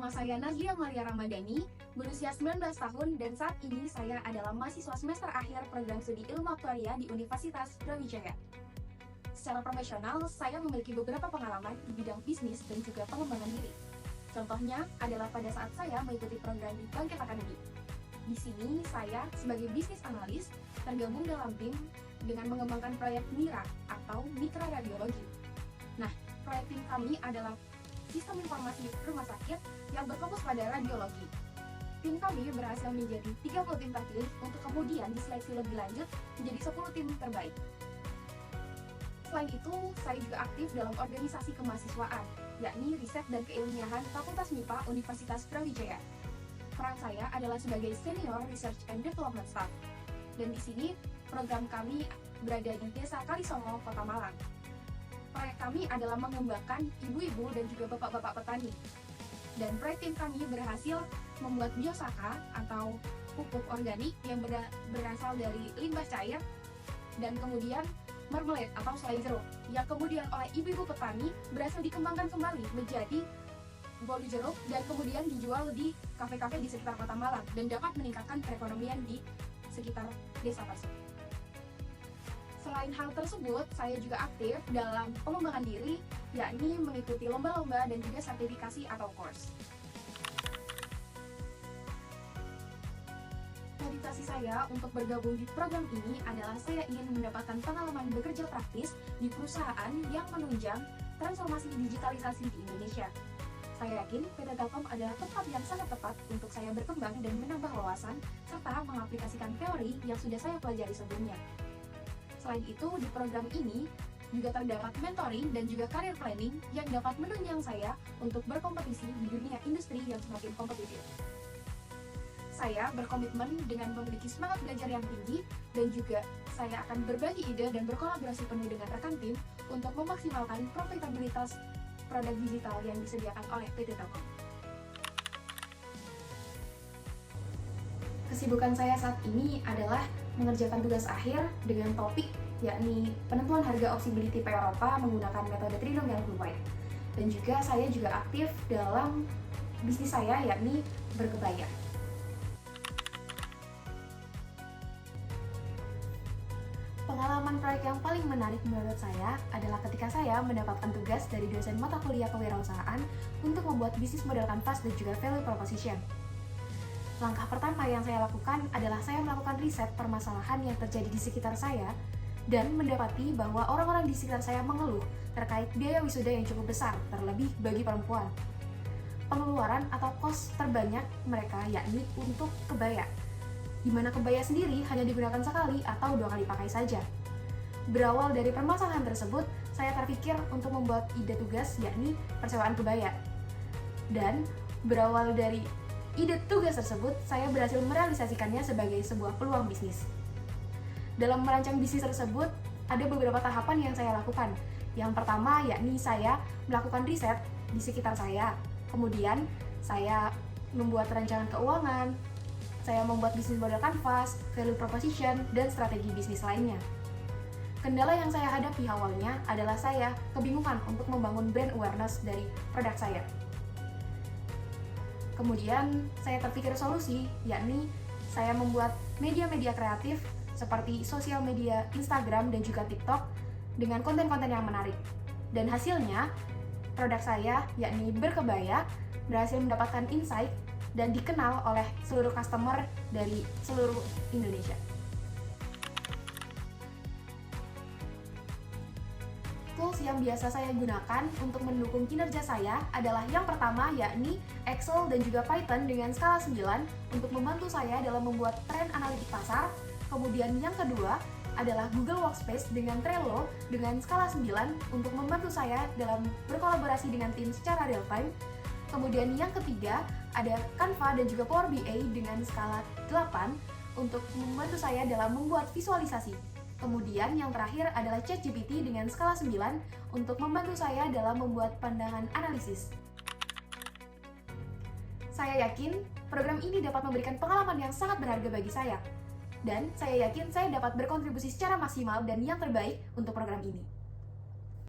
Nama saya Nazlia Maria Ramadhani, berusia 19 tahun dan saat ini saya adalah mahasiswa semester akhir program studi ilmu aktuaria di Universitas Brawijaya. Secara profesional, saya memiliki beberapa pengalaman di bidang bisnis dan juga pengembangan diri. Contohnya adalah pada saat saya mengikuti program di Bangkit Academy. Di sini, saya sebagai bisnis analis tergabung dalam tim dengan mengembangkan proyek MIRA atau Mitra Radiologi. Nah, proyek tim kami adalah sistem informasi rumah sakit yang berfokus pada radiologi. Tim kami berhasil menjadi 30 tim terpilih untuk kemudian diseleksi lebih lanjut menjadi 10 tim terbaik. Selain itu, saya juga aktif dalam organisasi kemahasiswaan, yakni Riset dan Keilmiahan Fakultas MIPA Universitas Brawijaya. Peran saya adalah sebagai Senior Research and Development Staff. Dan di sini, program kami berada di Desa Kalisongo, Kota Malang. Proyek kami adalah mengembangkan ibu-ibu dan juga bapak-bapak petani. Dan proyek tim kami berhasil membuat biosaka atau pupuk organik yang berasal dari limbah cair dan kemudian marmalade atau selai jeruk yang kemudian oleh ibu-ibu petani berhasil dikembangkan kembali menjadi bolu jeruk dan kemudian dijual di kafe-kafe di sekitar Kota Malang dan dapat meningkatkan perekonomian di sekitar desa tersebut. Selain hal tersebut, saya juga aktif dalam pengembangan diri, yakni mengikuti lomba-lomba dan juga sertifikasi atau course. Motivasi saya untuk bergabung di program ini adalah saya ingin mendapatkan pengalaman bekerja praktis di perusahaan yang menunjang transformasi digitalisasi di Indonesia. Saya yakin PT Telkom adalah tempat yang sangat tepat untuk saya berkembang dan menambah wawasan, serta mengaplikasikan teori yang sudah saya pelajari sebelumnya. Selain itu, di program ini juga terdapat mentoring dan juga career planning yang dapat menunjang saya untuk berkompetisi di dunia industri yang semakin kompetitif. Saya berkomitmen dengan memiliki semangat belajar yang tinggi dan juga saya akan berbagi ide dan berkolaborasi penuh dengan rekan tim untuk memaksimalkan profitabilitas produk digital yang disediakan oleh PT Telkom. Kesibukan saya saat ini adalah mengerjakan tugas akhir dengan topik yakni penentuan harga opsibility pay Eropa menggunakan metode trinomial fluid. Dan juga saya juga aktif dalam bisnis saya yakni berkebaya. Pengalaman proyek yang paling menarik menurut saya adalah ketika saya mendapatkan tugas dari dosen mata kuliah kewirausahaan untuk membuat bisnis model kanvas dan juga value proposition. Langkah pertama yang saya lakukan adalah saya melakukan riset permasalahan yang terjadi di sekitar saya dan mendapati bahwa orang-orang di sekitar saya mengeluh terkait biaya wisuda yang cukup besar, terlebih bagi perempuan. Pengeluaran atau kos terbanyak mereka yakni untuk kebaya, di mana kebaya sendiri hanya digunakan sekali atau 2 kali pakai saja. Berawal dari permasalahan tersebut, saya terpikir untuk membuat ide tugas yakni persewaan kebaya. Dan berawal dari ide tugas tersebut, saya berhasil merealisasikannya sebagai sebuah peluang bisnis. Dalam merancang bisnis tersebut, ada beberapa tahapan yang saya lakukan. Yang pertama, yakni saya melakukan riset di sekitar saya. Kemudian, saya membuat rancangan keuangan, saya membuat bisnis model kanvas, value proposition, dan strategi bisnis lainnya. Kendala yang saya hadapi awalnya adalah saya kebingungan untuk membangun brand awareness dari produk saya. Kemudian saya terpikir solusi, yakni saya membuat media-media kreatif seperti sosial media Instagram dan juga TikTok dengan konten-konten yang menarik. Dan hasilnya, produk saya, yakni berkebaya, berhasil mendapatkan insight dan dikenal oleh seluruh customer dari seluruh Indonesia. Tools yang biasa saya gunakan untuk mendukung kinerja saya adalah yang pertama yakni Excel dan juga Python dengan skala 9 untuk membantu saya dalam membuat tren analitik pasar. Kemudian yang kedua adalah Google Workspace dengan Trello dengan skala 9 untuk membantu saya dalam berkolaborasi dengan tim secara real time. Kemudian yang ketiga ada Canva dan juga Power BI dengan skala 8 untuk membantu saya dalam membuat visualisasi. Kemudian yang terakhir adalah ChatGPT dengan skala 9 untuk membantu saya dalam membuat pandangan analisis. Saya yakin program ini dapat memberikan pengalaman yang sangat berharga bagi saya. Dan saya yakin saya dapat berkontribusi secara maksimal dan yang terbaik untuk program ini.